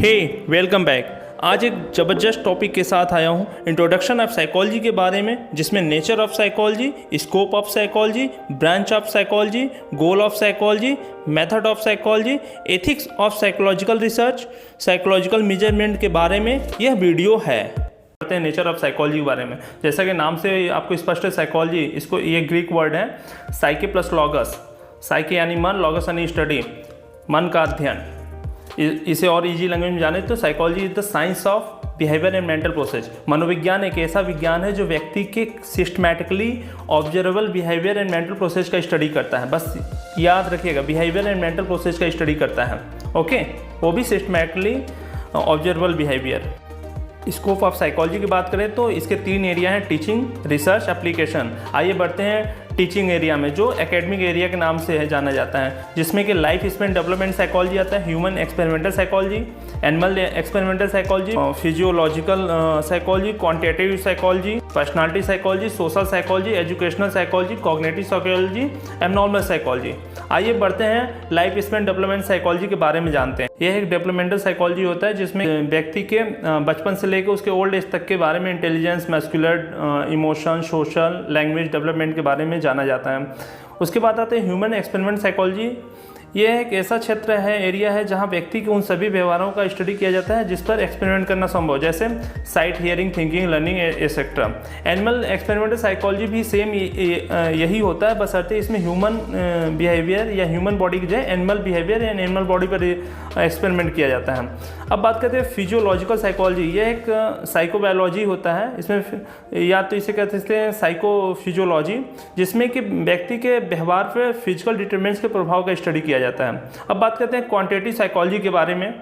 हे welcome back. आज एक ज़बरदस्त टॉपिक के साथ आया हूँ, इंट्रोडक्शन ऑफ साइकोलॉजी के बारे में, जिसमें nature of psychology, scope of psychology, branch of psychology, goal of psychology, method of psychology, ethics of psychological research, psychological measurement के बारे में यह वीडियो है। करते हैं नेचर ऑफ साइकोलॉजी के बारे में। जैसा कि नाम से आपको स्पष्ट है, साइकोलॉजी, इसको ये ग्रीक वर्ड है साइके प्लस लॉगस। साइके यानी मन, लॉगस यानी स्टडी, मन का अध्ययन। इसे और इजी लैंग्वेज में जाने तो psychology is the science of behaviour and mental process. मनोविज्ञान एक ऐसा विज्ञान है जो व्यक्ति के systematically observable behaviour and mental process का स्टडी करता है। बस याद रखिएगा, बिहेवियर एंड मेंटल प्रोसेस का स्टडी करता है। ओके, वो भी systematically observable behaviour. Scope of psychology की बात करें तो इसके 3 एरिया हैं, टीचिंग, रिसर्च, एप्लीकेशन। आइए बढ़ते हैं टीचिंग एरिया में, जो एकेडमिक एरिया के नाम से जाना जाता है, जिसमें कि लाइफ स्पेन डेवलपमेंट साइकोलॉजी आता है, human experimental psychology, animal experimental psychology, physiological psychology, quantitative psychology, personality psychology, social psychology, educational psychology, cognitive psychology, abnormal psychology. आइए बढ़ते हैं लाइफ स्पेन डेवलपमेंट साइकोलॉजी के बारे में जानते हैं। यह एक डेवलपमेंटल साइकोलॉजी होता है जिसमें व्यक्ति के बचपन से लेकर उसके ओल्ड एज तक के बारे में, intelligence, muscular, emotion, social, language development के बारे में जाना जाता है। उसके बाद आते हैं ह्यूमन एक्सपेरिमेंट साइकोलॉजी। यह एक ऐसा क्षेत्र है, एरिया है, जहां व्यक्ति के उन सभी व्यवहारों का स्टडी किया जाता है जिस पर एक्सपेरिमेंट करना संभव, जैसे site, hearing, thinking, learning etcetera. Animal experimental psychology भी सेम यही होता है, बशर्ते इसमें ह्यूमन बिहेवियर या ह्यूमन बॉडी की जगह एनिमल बिहेवियर या एनिमल बॉडी पर एक्सपेरिमेंट किया जाता है। अब बात करते हैं फिजियोलॉजिकल साइकोलॉजी। यह एक साइकोबायोलॉजी होता है, इसमें या तो इसे कहते हैं साइकोफिजियोलॉजी, जिसमें कि व्यक्ति के व्यवहार पर फिजिकल डिटरमिनेंट्स के प्रभाव का स्टडी किया जाता है। अब बात करते हैं क्वांटिटेटिव साइकोलॉजी के बारे में।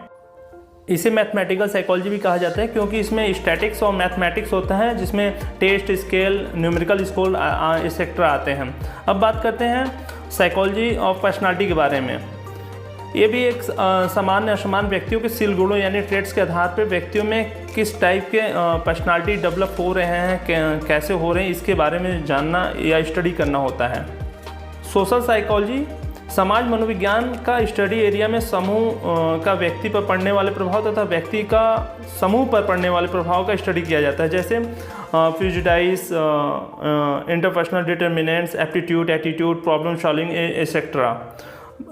इसे मैथमेटिकल साइकोलॉजी भी कहा जाता है, क्योंकि इसमें स्टैटिक्स और मैथमेटिक्स होता है, जिसमें test, scale, numerical score etcetera आते हैं। अब बात करते हैं साइकोलॉजी ऑफ पर्सनालिटी के बारे में। ये भी एक सामान्य असमान व्यक्तियों के शील गुणों यानी ट्रेड्स के आधार पर व्यक्तियों में किस टाइप के पर्सनालिटी डेवलप हो रहे हैं, कैसे हो रहे हैं, इसके बारे में जानना या स्टडी करना होता है। सोशल साइकोलॉजी समाज मनोविज्ञान का स्टडी एरिया में समूह का व्यक्ति पर पड़ने वाले प्रभाव तथा व्यक्ति का समूह पर पड़ने वाले प्रभाव का स्टडी किया जाता है, जैसे prejudice, interpersonal determinants, aptitude, attitude, problem solving etcetera.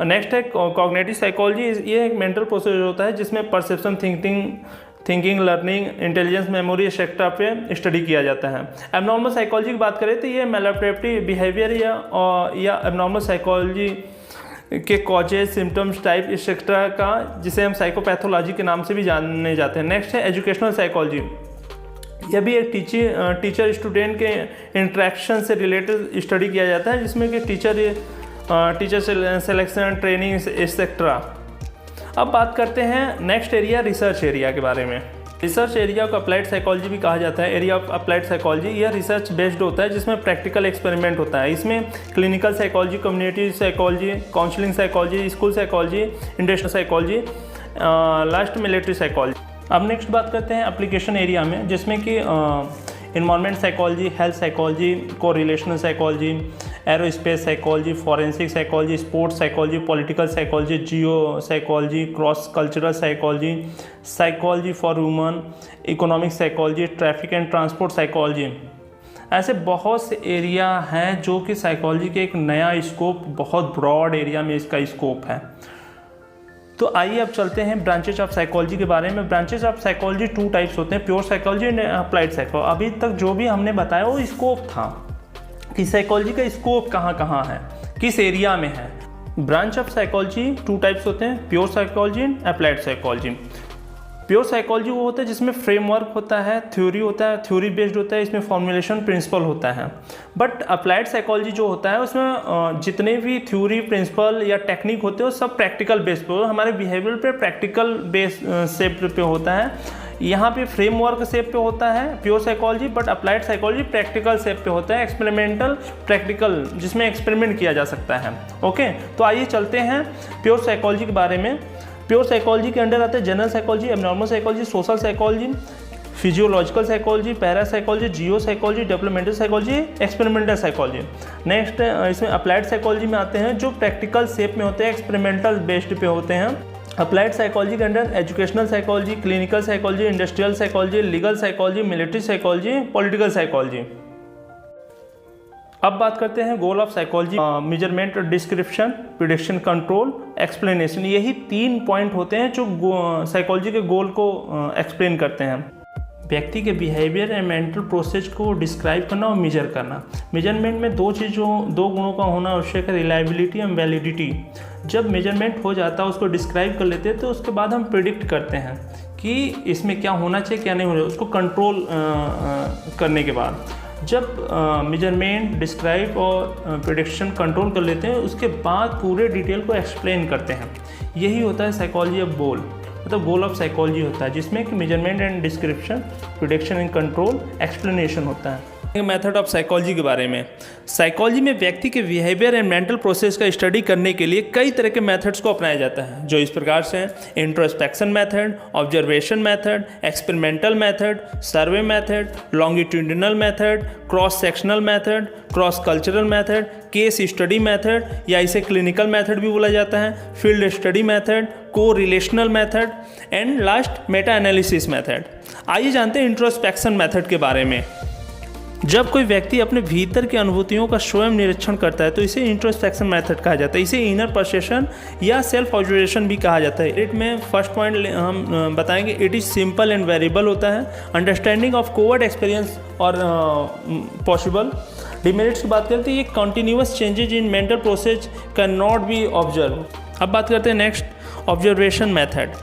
Next है कॉग्निटिव साइकोलॉजी। ये एक मेंटल प्रोसेस होता है जिसमें perception, thinking, learning, intelligence, memory etcetera पे स्टडी किया जाता है। एबनॉर्मल साइकोलॉजी की बात करें तो ये मैलाप्रैप्टिव बिहेवियर या एबनॉर्मल साइकोलॉजी के कॉजेज, सिम्टम्स, टाइप एक्सेट्रा का, जिसे हम साइकोपैथोलॉजी के नाम से भी जाने जाते हैं। नेक्स्ट है एजुकेशनल साइकोलॉजी। यह भी एक टीचर स्टूडेंट के इंटरेक्शन से रिलेटेड स्टडी किया जाता है, जिसमें कि टीचर सिलेक्शन, ट्रेनिंग एक्सेट्रा। अब बात करते हैं नेक्स्ट एरिया, रिसर्च एरिया के बारे में। रिसर्च एरिया को अप्लाइड साइकोलॉजी भी कहा जाता है, एरिया ऑफ अप्लाइड साइकोलॉजी। यह रिसर्च बेस्ड होता है जिसमें प्रैक्टिकल एक्सपेरिमेंट होता है। इसमें clinical psychology, community psychology, counselling psychology, school psychology, industrial psychology, last military psychology. अब नेक्स्ट बात करते हैं एप्लीकेशन एरिया में, जिसमें कि environment psychology, health psychology, correlational psychology, aerospace psychology, forensic psychology, sports psychology, political psychology, geo psychology, cross cultural psychology, psychology for woman, economic psychology, traffic and transport psychology. ऐसे बहुत से area हैं जो कि psychology के एक नया स्कोप, बहुत ब्रॉड एरिया में इसका स्कोप है। तो आइए अब चलते हैं ब्रांचेज ऑफ साइकोलॉजी के बारे में। ब्रांचेज ऑफ साइकोलॉजी 2 टाइप्स होते हैं, pure psychology and applied psychology. अभी तक जो भी हमने बताया वो स्कोप था कि साइकोलॉजी का स्कोप कहाँ कहाँ है, किस एरिया में है। ब्रांच ऑफ साइकोलॉजी 2 टाइप्स होते हैं, pure psychology and applied psychology. Pure psychology वो होता है जिसमें फ्रेमवर्क होता है, थ्योरी होता है, थ्योरी बेस्ड होता है, इसमें फॉर्मुलेशन प्रिंसिपल होता है। बट अप्लाइड साइकोलॉजी जो होता है उसमें जितने भी थ्योरी, प्रिंसिपल या टेक्निक होते हैं वो सब प्रैक्टिकल बेस्ड पे, हमारे बिहेवियर पे प्रैक्टिकल बेस शेप पे होता है। यहाँ पे फ्रेमवर्क शेप पे होता है pure psychology, but applied psychology practical shape पे होता है, एक्सपेरिमेंटल प्रैक्टिकल, जिसमें एक्सपेरिमेंट किया जा सकता है। ओके, तो आइए चलते हैं प्योर साइकोलॉजी के बारे में। प्योर साइकोलॉजी के अंडर आते हैं general psychology, abnormal psychology, social psychology, physiological psychology, para psychology, geo psychology, developmental psychology, experimental psychology. Next इसमें अप्लाइड साइकोलॉजी में आते हैं जो प्रैक्टिकल शेप में होते हैं, एक्सपेरिमेंटल बेस्ड पे होते हैं। अप्लाइड साइकोलॉजी के under educational psychology, clinical psychology, industrial psychology, legal psychology, military psychology, political psychology. अब बात करते हैं goal of psychology. Measurement, description, prediction, control, explanation. यही 3 पॉइंट होते हैं जो साइकोलॉजी के गोल को एक्सप्लेन करते हैं। व्यक्ति के बिहेवियर एंड मेंटल प्रोसेस को डिस्क्राइब करना और मेजर करना। मेजरमेंट में दो गुणों का होना आवश्यक है, रिलायबिलिटी एंड वैलिडिटी। जब मेजरमेंट हो जाता है उसको डिस्क्राइब कर लेते हैं तो उसके बाद हम प्रिडिक्ट करते हैं कि इसमें क्या होना चाहिए क्या नहीं होना चाहिए, उसको कंट्रोल करने के बाद जब मेजरमेंट, डिस्क्राइब और प्रिडिक्शन कंट्रोल कर लेते हैं उसके बाद पूरे डिटेल को एक्सप्लेन करते हैं। यही होता है साइकोलॉजी ऑफ गोल, मतलब गोल ऑफ साइकोलॉजी होता है जिसमें कि measurement and description, prediction and control, explanation होता है। मेथड ऑफ साइकोलॉजी के बारे में, साइकोलॉजी में व्यक्ति के बिहेवियर एंड मेंटल प्रोसेस का स्टडी करने के लिए कई तरह के मेथड्स को अपनाया जाता है जो इस प्रकार से हैं: introspection method, observation method, experimental method, survey method, longitudinal method, cross sectional method, cross cultural method, case study method या इसे क्लिनिकल मेथड भी बोला जाता है, फील्ड स्टडी मेथड, को relational method and last Meta analysis method. आइए जानते हैं इंट्रोस्पेक्शन मेथड के बारे में। जब कोई व्यक्ति अपने भीतर की अनुभूतियों का स्वयं निरीक्षण करता है तो इसे इंट्रोस्पेक्शन मेथड कहा जाता है। इसे इनर परसेप्शन या सेल्फ ऑब्जर्वेशन भी कहा जाता है। इसमें फर्स्ट पॉइंट हम बताएंगे, it is simple and variable होता है, अंडरस्टैंडिंग ऑफ कोवर्ड एक्सपीरियंस और पॉसिबल। डिमेरिट्स की बात करते हैं, ये continuous changes in mental process can not be observe. अब बात करते हैं नेक्स्ट, ऑब्जर्वेशन मेथड।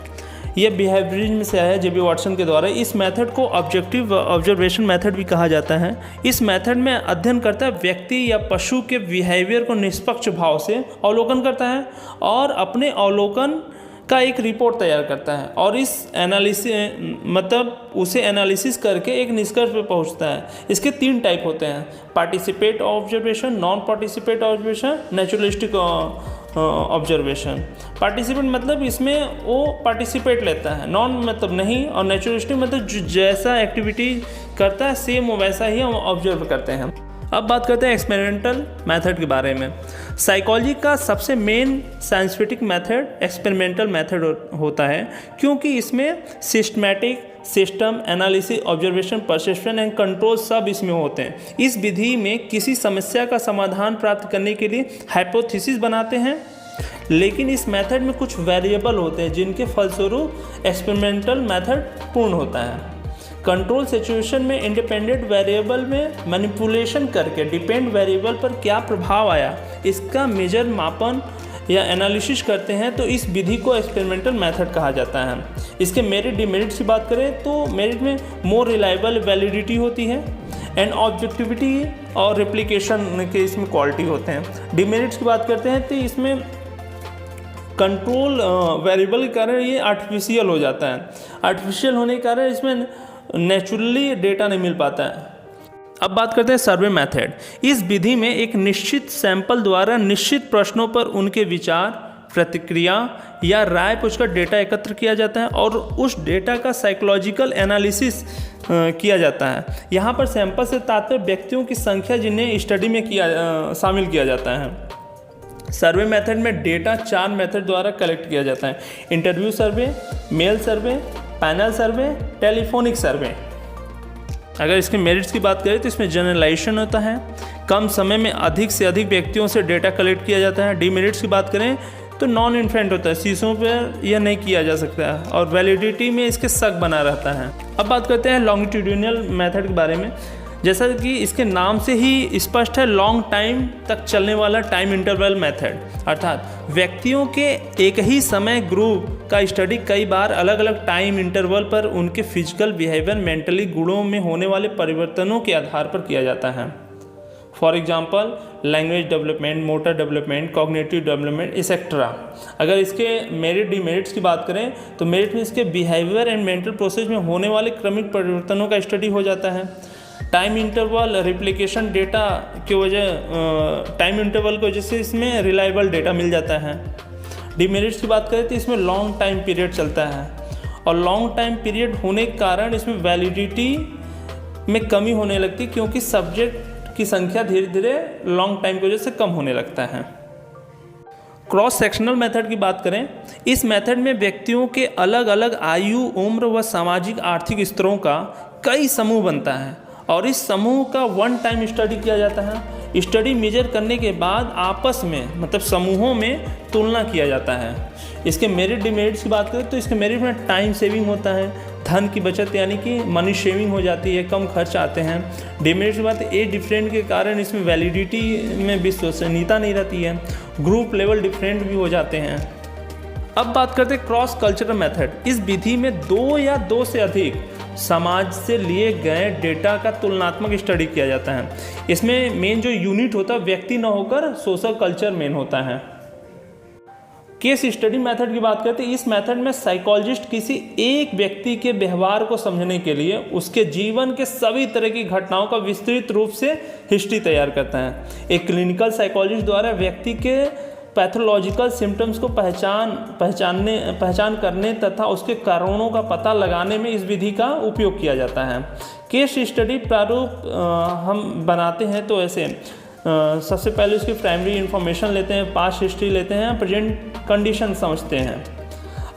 ये बिहेवियरिज्म से आया है जेबी वाटसन के द्वारा। इस मेथड को ऑब्जेक्टिव ऑब्जर्वेशन मेथड भी कहा जाता है। इस मेथड में अध्ययन करता है व्यक्ति या पशु के बिहेवियर को निष्पक्ष भाव से अवलोकन करता है और अपने अवलोकन का एक रिपोर्ट तैयार करता है और इस एनालिसिस मतलब उसे एनालिसिस करके एक निष्कर्ष पर पहुंचता है। इसके 3 टाइप होते हैं: participate observation, non participate observation, naturalistic observation. Participate मतलब इसमें वो पार्टिसिपेट लेता है, नॉन मतलब नहीं, और नेचुरलिस्टिक मतलब जो जैसा एक्टिविटी करता है सेम वैसा ही हम ऑब्जर्व करते हैं। अब बात करते हैं एक्सपेरिमेंटल मेथड के बारे में। साइकोलॉजी का सबसे main scientific method experimental method होता है क्योंकि इसमें systematic, system, analysis, observation, perception and control सब इसमें होते हैं। इस विधि में किसी समस्या का समाधान प्राप्त करने के लिए हाइपोथेसिस बनाते हैं, लेकिन इस मेथड में कुछ वेरिएबल होते हैं जिनके फलस्वरूप एक्सपेरिमेंटल मेथड पूर्ण होता है। कंट्रोल सिचुएशन में इंडिपेंडेंट वेरिएबल में मैनिपुलेशन करके डिपेंड वेरिएबल पर क्या प्रभाव आया इसका मेजर, मापन या एनालिसिस करते हैं, तो इस विधि को एक्सपेरिमेंटल मेथड कहा जाता है। इसके मेरिट, डिमेरिट्स की बात करें तो मेरिट में मोर रिलायबल, वैलिडिटी होती है एंड ऑब्जेक्टिविटी और रेप्लिकेशन के इसमें क्वालिटी होते हैं। डिमेरिट्स की बात करते हैं तो इसमें कंट्रोल वेरिएबल के कारण ये आर्टिफिशियल हो जाता है। आर्टिफिशियल होने के कारण इसमें नेचुरली डेटा नहीं मिल पाता है। अब बात करते हैं सर्वे मेथड। इस विधि में एक निश्चित सैंपल द्वारा निश्चित प्रश्नों पर उनके विचार, प्रतिक्रिया या राय पूछकर डेटा एकत्र किया जाता है और उस डेटा का साइकोलॉजिकल एनालिसिस किया जाता है। यहाँ पर सैंपल से तात्पर्य व्यक्तियों की संख्या जिन्हें स्टडी में शामिल किया जाता है। सर्वे मेथड में डेटा 4 मेथड द्वारा कलेक्ट किया जाता है: इंटरव्यू सर्वे, मेल सर्वे, पैनल सर्वे, टेलीफोनिक सर्वे। अगर इसके मेरिट्स की बात करें तो इसमें जनरलाइजेशन होता है, कम समय में अधिक से अधिक व्यक्तियों से डेटा कलेक्ट किया जाता है। डिमेरिट्स की बात करें तो नॉन इन्फेंट होता है, शीशों पर यह नहीं किया जा सकता है और वैलिडिटी में इसके शक बना रहता है। अब बात करते हैं लॉन्गिट्यूडिनल मेथड के बारे में। जैसा कि इसके नाम से ही स्पष्ट है, लॉन्ग टाइम तक चलने वाला टाइम इंटरवल मेथड, अर्थात व्यक्तियों के एक ही समय ग्रुप का स्टडी कई बार अलग अलग टाइम इंटरवल पर उनके फिजिकल बिहेवियर, मेंटली गुणों में होने वाले परिवर्तनों के आधार पर किया जाता है। For example language development, motor development, cognitive development etcetera. अगर इसके मेरिट, डिमेरिट्स की बात करें तो मेरिट में इसके बिहेवियर एंड मेंटल प्रोसेस में होने वाले क्रमिक परिवर्तनों का स्टडी हो जाता है। टाइम इंटरवल रिप्लिकेशन डेटा की वजह, टाइम इंटरवल की वजह से इसमें रिलायबल डेटा मिल जाता है। डिमेरिट्स की बात करें तो इसमें लॉन्ग टाइम पीरियड चलता है और लॉन्ग टाइम पीरियड होने के कारण इसमें वैलिडिटी में कमी होने लगती है क्योंकि सब्जेक्ट की संख्या धीरे धीरे लॉन्ग टाइम की वजह से कम होने लगता है। क्रॉस सेक्शनल मेथड की बात करें, इस मेथड में व्यक्तियों के अलग अलग आयु, उम्र व सामाजिक आर्थिक स्तरों का कई समूह बनता है और इस समूह का वन टाइम स्टडी किया जाता है। स्टडी मेजर करने के बाद आपस में मतलब समूहों में तुलना किया जाता है। इसके मेरिट डिमेरिट्स की बात करें तो इसके मेरिट में टाइम सेविंग होता है, धन की बचत यानी कि मनी शेविंग हो जाती है, कम खर्च आते हैं। डिमेरिट्स की बात एज डिफरेंट के कारण इसमें वैलिडिटी में विश्वसनीयता नहीं रहती है, ग्रुप लेवल डिफरेंट भी हो जाते हैं। अब बात करते हैं क्रॉस कल्चरल मेथड। इस विधि में दो या दो से अधिक समाज से लिए गए डेटा का तुलनात्मक स्टडी किया जाता है। इसमें मेन जो यूनिट होता है व्यक्ति न होकर सोशल कल्चर मेन होता है। केस स्टडी मेथड की बात करते हैं, इस मेथड में साइकोलॉजिस्ट किसी एक व्यक्ति के व्यवहार को समझने के लिए उसके जीवन के सभी तरह की घटनाओं का विस्तृत रूप से हिस्ट्री तैयार करता है। एक क्लिनिकल साइकोलॉजिस्ट द्वारा व्यक्ति के पैथोलॉजिकल सिम्टम्स को पहचान करने तथा उसके कारणों का पता लगाने में इस विधि का उपयोग किया जाता है। केस स्टडी प्रारूप हम बनाते हैं तो ऐसे सबसे पहले उसकी प्राइमरी इंफॉर्मेशन लेते हैं, पास्ट हिस्ट्री लेते हैं, प्रेजेंट कंडीशन समझते हैं।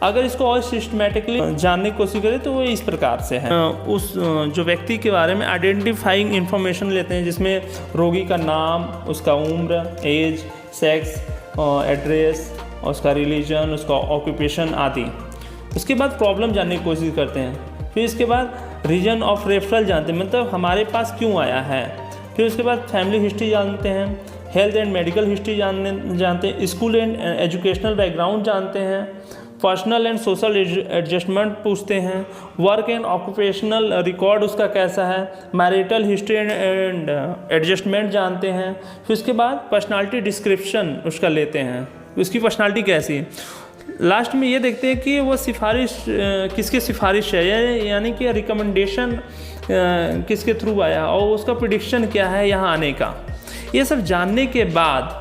अगर इसको और सिस्टमेटिकली जानने की कोशिश करें तो वो इस प्रकार से है। उस जो व्यक्ति के बारे में आइडेंटिफाइंग इंफॉर्मेशन लेते हैं जिसमें रोगी का नाम, उसका उम्र, एज, सेक्स, एड्रेस, उसका रिलीजन, उसका ऑक्यूपेशन आदि। उसके बाद प्रॉब्लम जानने की कोशिश करते हैं। फिर इसके बाद रीजन ऑफ रेफरल जानते हैं, मतलब हमारे पास क्यों आया है। फिर उसके बाद फैमिली हिस्ट्री जानते हैं, हेल्थ एंड मेडिकल हिस्ट्री जानते हैं, स्कूल एंड एजुकेशनल बैकग्राउंड जानते हैं, पर्सनल एंड सोशल एडजस्टमेंट पूछते हैं, वर्क एंड ऑक्यूपेशनल रिकॉर्ड उसका कैसा है, मैरिटल हिस्ट्री एंड एडजस्टमेंट जानते हैं। फिर उसके बाद पर्सनालिटी डिस्क्रिप्शन उसका लेते हैं, उसकी पर्सनालिटी कैसी है। लास्ट में ये देखते हैं कि वो सिफारिश किसकी सिफारिश है, यानी कि रिकमेंडेशन किसके थ्रू आया और उसका प्रेडिक्शन क्या है यहाँ आने का। ये सब जानने के बाद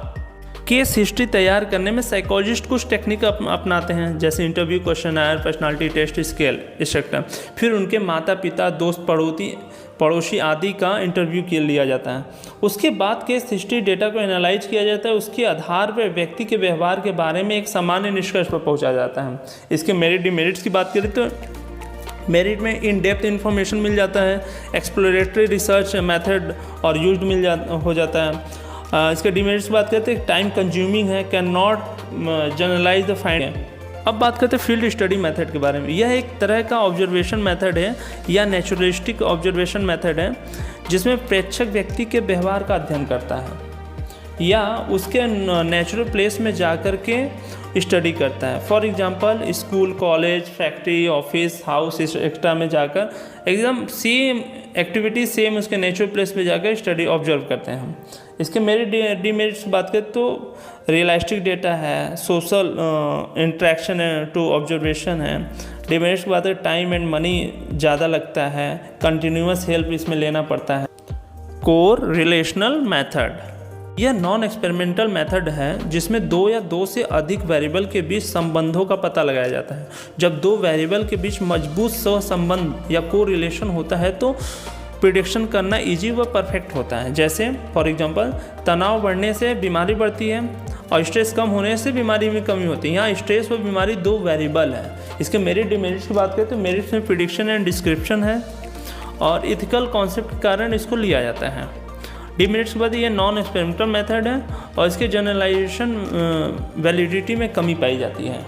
केस हिस्ट्री तैयार करने में साइकोलॉजिस्ट कुछ टेक्निक अपनाते हैं, जैसे interview, questioner, personality test, scale, etcetera. फिर उनके माता पिता, दोस्त, पड़ोसी आदि का इंटरव्यू लिया जाता है। उसके बाद केस हिस्ट्री डेटा को एनालाइज किया जाता है। उसके आधार पर व्यक्ति के व्यवहार के बारे में एक सामान्य निष्कर्ष पर पहुंचा जाता है। इसके मेरिट डिमेरिट्स की बात करें तो मेरिट में इन डेप्थ इन्फॉर्मेशन मिल जाता है, एक्सप्लोरेटरी रिसर्च मेथड और यूज्ड हो जाता है। इसके डिमेरिट्स की बात करते हैं, टाइम कंज्यूमिंग है, can not generalise the find. अब बात करते हैं फील्ड स्टडी मेथड के बारे में। यह एक तरह का ऑब्जर्वेशन मेथड है या नेचुरलिस्टिक ऑब्जर्वेशन मेथड है जिसमें प्रेक्षक व्यक्ति के व्यवहार का अध्ययन करता है या उसके नेचुरल प्लेस में जाकर के स्टडी करता है। For example school, college, factory, office, house extra में जाकर एकदम सेम एक्टिविटी सेम उसके नेचुरल प्लेस पे जाकर स्टडी ऑब्जर्व करते हैं हम। इसके मेरिट डिमेरिट्स की बात करें तो रियलिस्टिक डेटा है, सोशल इंट्रैक्शन है टू ऑब्जर्वेशन है। डिमेरिट्स की बात करें टाइम एंड मनी ज़्यादा लगता है, कंटिन्यूअस हेल्प इसमें लेना पड़ता है। कोर रिलेशनल मेथड, यह नॉन एक्सपेरिमेंटल मेथड है जिसमें दो या दो से अधिक वेरिएबल के बीच संबंधों का पता लगाया जाता है। जब दो वेरिएबल के बीच मजबूत सहसंबंध या को रिलेशन होता है तो प्रिडिक्शन करना इजी व परफेक्ट होता है। जैसे फॉर एग्जांपल तनाव बढ़ने से बीमारी बढ़ती है और स्ट्रेस कम होने से बीमारी में कमी होती है। यहाँ स्ट्रेस व बीमारी दो वेरिएबल है। इसके मेरिट डिमेरिट्स की बात करें तो मेरिट्स में प्रिडिक्शन एंड डिस्क्रिप्शन है और इथिकल कॉन्सेप्ट के कारण इसको लिया जाता है। डिमेरिट्स के बाद ये नॉन एक्सपेरिमेंटल मेथड है और इसके जनरलाइजेशन वैलिडिटी में कमी पाई जाती है।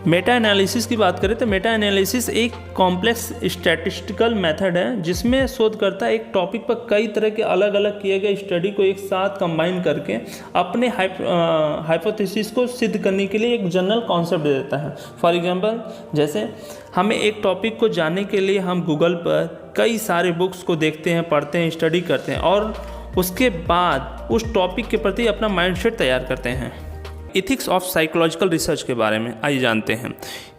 मेटा एनालिसिस की बात करें तो मेटा एनालिसिस एक कॉम्प्लेक्स स्टैटिस्टिकल मेथड है जिसमें शोधकर्ता एक टॉपिक पर कई तरह के अलग अलग किए गए स्टडी को एक साथ कंबाइन करके अपने हाइपोथेसिस को सिद्ध करने के लिए एक जनरल कॉन्सेप्ट दे देता है। फॉर एग्जांपल जैसे हमें एक टॉपिक को जानने के लिए हम गूगल पर कई सारे बुक्स को देखते हैं, पढ़ते हैं, स्टडी करते हैं और उसके बाद उस टॉपिक के प्रति अपना माइंडसेट तैयार करते हैं। इथिक्स ऑफ साइकोलॉजिकल रिसर्च के बारे में आइए जानते हैं।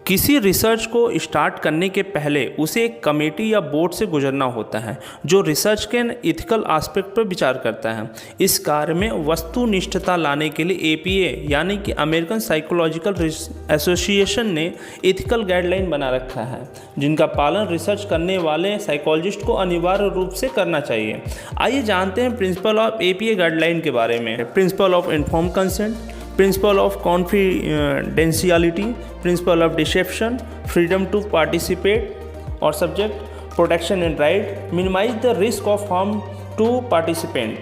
किसी रिसर्च को स्टार्ट करने के पहले उसे एक कमेटी या बोर्ड से गुजरना होता है जो रिसर्च के इथिकल एस्पेक्ट पर विचार करता है। इस कार्य में वस्तुनिष्ठता लाने के लिए APA यानी कि अमेरिकन साइकोलॉजिकल एसोसिएशन ने इथिकल गाइडलाइन बना रखा है जिनका पालन रिसर्च करने वाले साइकोलॉजिस्ट को अनिवार्य रूप से करना चाहिए। आइए जानते हैं प्रिंसिपल ऑफ APA गाइडलाइन के बारे में। Principle of informed consent, principle of confidentiality, principle of deception, freedom to participate और subject protection and right, minimise the risk of harm to participant.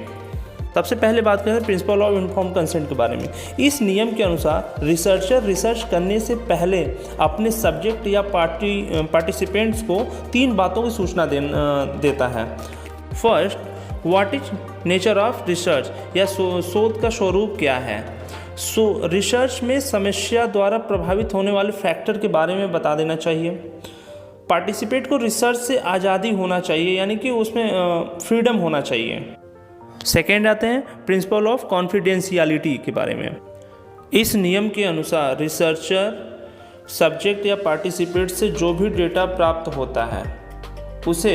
सबसे पहले बात करें प्रिंसिपल ऑफ इन्फॉर्म्ड कंसेंट के बारे में। इस नियम के अनुसार रिसर्चर रिसर्च करने से पहले अपने सब्जेक्ट या पार्टिसिपेंट्स को 3 बातों की सूचना देता है। First, what is nature of research, या शोध का स्वरूप क्या है। रिसर्च में समस्या द्वारा प्रभावित होने वाले फैक्टर के बारे में बता देना चाहिए। पार्टिसिपेंट को रिसर्च से आज़ादी होना चाहिए, यानी कि उसमें फ्रीडम होना चाहिए। सेकेंड आते हैं प्रिंसिपल ऑफ कॉन्फिडेंशियलिटी के बारे में। इस नियम के अनुसार रिसर्चर सब्जेक्ट या पार्टिसिपेंट से जो भी डेटा प्राप्त होता है उसे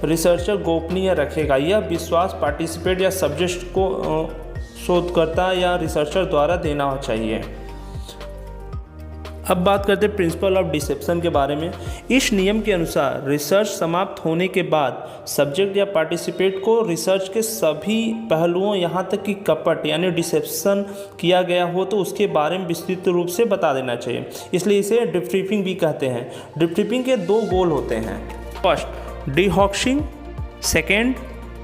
रिसर्चर गोपनीय रखेगा। यह विश्वास पार्टिसिपेंट या सब्जेक्ट को शोधकर्ता या रिसर्चर द्वारा देना चाहिए। अब बात करते हैं प्रिंसिपल ऑफ डिसेप्शन के बारे में। इस नियम के अनुसार रिसर्च समाप्त होने के बाद सब्जेक्ट या पार्टिसिपेंट को रिसर्च के सभी पहलुओं, यहाँ तक कि कपट यानी डिसेप्शन किया गया हो तो उसके बारे में विस्तृत रूप से बता देना चाहिए। इसलिए इसे डिब्रीफिंग भी कहते हैं। डिब्रीफिंग के 2 गोल होते हैं। First, dehoaxing, second,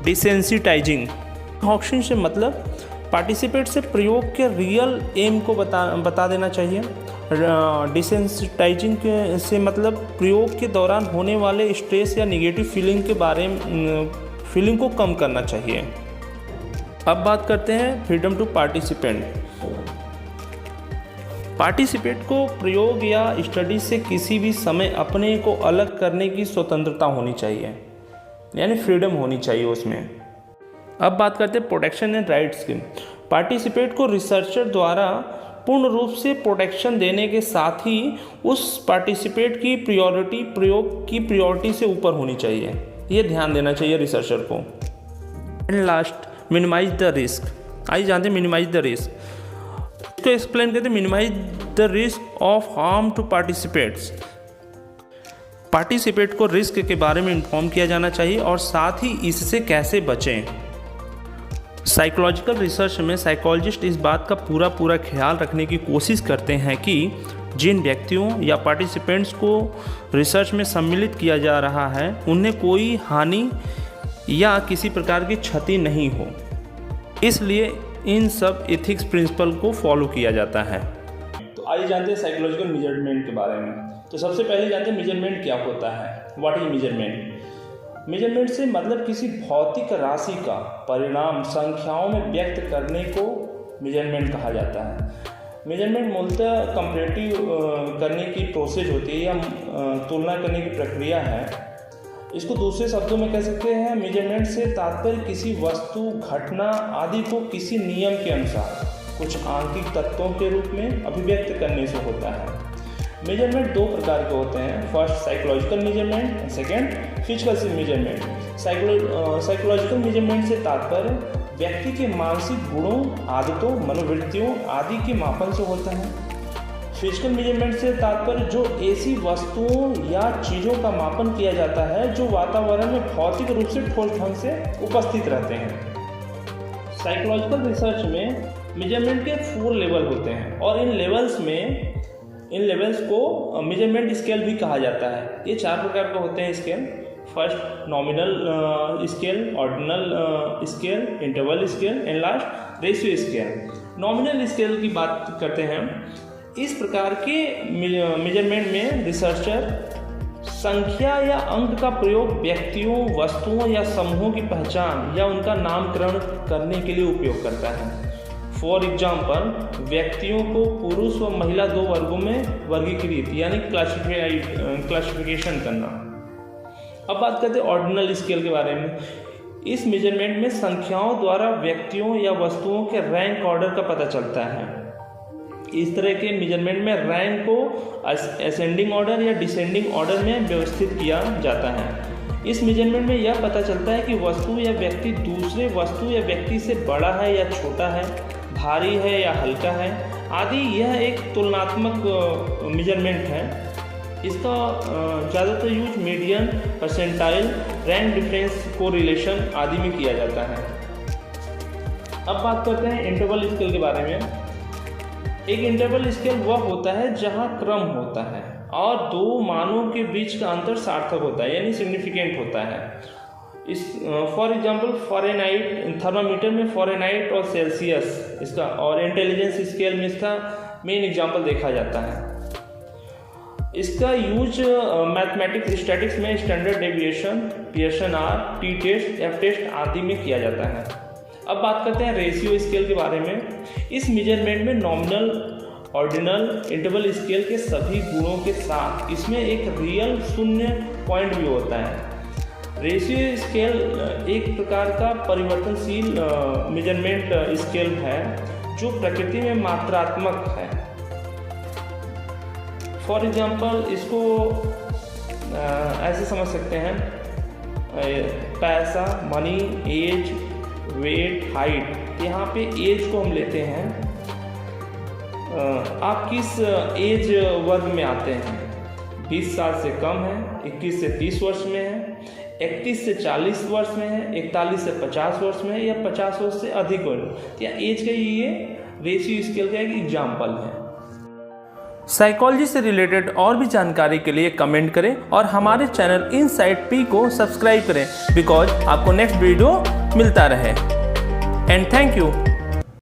desensitising. Dehoaxing से मतलब पार्टिसिपेंट से प्रयोग के रियल एम को बता देना चाहिए। डिसेंसिटाइजिंग से मतलब प्रयोग के दौरान होने वाले स्ट्रेस या नेगेटिव फीलिंग को कम करना चाहिए। अब बात करते हैं फ्रीडम टू पार्टिसिपेंट। पार्टिसिपेंट को प्रयोग या स्टडी से किसी भी समय अपने को अलग करने की स्वतंत्रता होनी चाहिए, यानी फ्रीडम होनी चाहिए उसमें। अब बात करते हैं प्रोटेक्शन एंड राइट्स की। पार्टिसिपेंट को रिसर्चर द्वारा पूर्ण रूप से प्रोटेक्शन देने के साथ ही उस पार्टिसिपेंट की प्रायोरिटी प्रयोग की प्रायोरिटी से ऊपर होनी चाहिए। ये ध्यान देना चाहिए रिसर्चर को। And last, minimise the risk. आइए जानते हैं मिनिमाइज द रिस्क। इसको एक्सप्लेन करते हैं। Minimise the risk of harm to participants. Participant को रिस्क के बारे में इन्फॉर्म किया जाना चाहिए और साथ ही इससे कैसे बचें। साइकोलॉजिकल रिसर्च में साइकोलॉजिस्ट इस बात का पूरा ख्याल रखने की कोशिश करते हैं कि जिन व्यक्तियों या पार्टिसिपेंट्स को रिसर्च में सम्मिलित किया जा रहा है उन्हें कोई हानि या किसी प्रकार की क्षति नहीं हो। इसलिए इन सब एथिक्स प्रिंसिपल को फॉलो किया जाता है। तो आइए जानते हैं साइकोलॉजिकल मेजरमेंट के बारे में। तो सबसे पहले जानते हैं मेजरमेंट क्या होता है। What is measurement. मेजरमेंट से मतलब किसी भौतिक राशि का परिणाम संख्याओं में व्यक्त करने को मेजरमेंट कहा जाता है। मेजरमेंट मूलतः कंपैरेटिव करने की प्रोसेस होती है या तुलना करने की प्रक्रिया है। इसको दूसरे शब्दों में कह सकते हैं मेजरमेंट से तात्पर्य किसी वस्तु, घटना आदि को किसी नियम के अनुसार कुछ आंकिक तत्वों के रूप में अभिव्यक्त करने से होता है। मेजरमेंट 2 प्रकार के होते हैं। First, psychological measurement and second, physical measurement. Psychological measurement से तात्पर्य व्यक्ति के मानसिक गुणों, आदतों, मनोवृत्तियों आदि के मापन से होता है। फिजिकल मेजरमेंट से तात्पर्य जो ऐसी वस्तुओं या चीज़ों का मापन किया जाता है जो वातावरण में भौतिक रूप से ठोस ढंग से उपस्थित रहते हैं। साइकोलॉजिकल रिसर्च में मेजरमेंट के 4 लेवल होते हैं और इन लेवल्स को मेजरमेंट स्केल भी कहा जाता है। ये 4 प्रकार के होते हैं scale. First, nominal scale, ordinal scale, interval scale and last ratio scale. Nominal scale की बात करते हैं। इस प्रकार के मेजरमेंट में रिसर्चर संख्या या अंक का प्रयोग व्यक्तियों, वस्तुओं या समूहों की पहचान या उनका नामकरण करने के लिए उपयोग करता है। फॉर एग्जाम्पल, व्यक्तियों को पुरुष व महिला 2 वर्गों में वर्गीकृत यानी क्लासिफिकेशन करना। अब बात करते हैं ऑर्डिनल स्केल के बारे में। इस मेजरमेंट में संख्याओं द्वारा व्यक्तियों या वस्तुओं के रैंक ऑर्डर का पता चलता है। इस तरह के मेजरमेंट में रैंक को असेंडिंग ऑर्डर या डिसेंडिंग ऑर्डर में व्यवस्थित किया जाता है। इस मेजरमेंट में यह पता चलता है कि वस्तु या व्यक्ति दूसरे वस्तु या व्यक्ति से बड़ा है या छोटा है, भारी है या हल्का है आदि। यह एक तुलनात्मक मेजरमेंट है। इसका ज़्यादातर use median, percentile, rank difference, correlation आदि में किया जाता है। अब बात करते हैं इंटरवल स्केल के बारे में। एक इंटरवल स्केल वह होता है जहां क्रम होता है और दो मानों के बीच का अंतर सार्थक होता है, यानी सिग्निफिकेंट होता है। इस फॉर एग्जांपल फ़ारेनहाइट, थर्मामीटर में फ़ारेनहाइट और सेल्सियस इसका, और इंटेलिजेंस स्केल में इसका मेन एग्जांपल देखा जाता है। इसका यूज मैथमेटिक्स, स्टैटिक्स में standard deviation, Pearson R, T test, F test आदि में किया जाता है। अब बात करते हैं रेशियो स्केल के बारे में। इस मेजरमेंट में नॉमिनल, ऑर्डिनल, इंटरवल स्केल के सभी गुणों के साथ इसमें एक रियल शून्य पॉइंट भी होता है। रेशियो स्केल एक प्रकार का परिवर्तनशील मेजरमेंट स्केल है जो प्रकृति में मात्रात्मक है। फॉर एग्जांपल इसको ऐसे समझ सकते हैं, पैसा, मनी, एज, वेट, हाइट। यहाँ पे एज को हम लेते हैं, आप किस एज वर्ग में आते हैं? 20 साल से कम है, 21 से 30 वर्ष में है, 31 से 40 वर्ष में है, 41 से 50 वर्ष में है, या 50 वर्ष से अधिक वर्ष। या एज का ये रेशियो स्केल का एक एग्जाम्पल है। साइकोलॉजी से रिलेटेड और भी जानकारी के लिए कमेंट करें और हमारे चैनल इनसाइट पी को सब्सक्राइब करें, बिकॉज आपको नेक्स्ट वीडियो मिलता रहे। And thank you.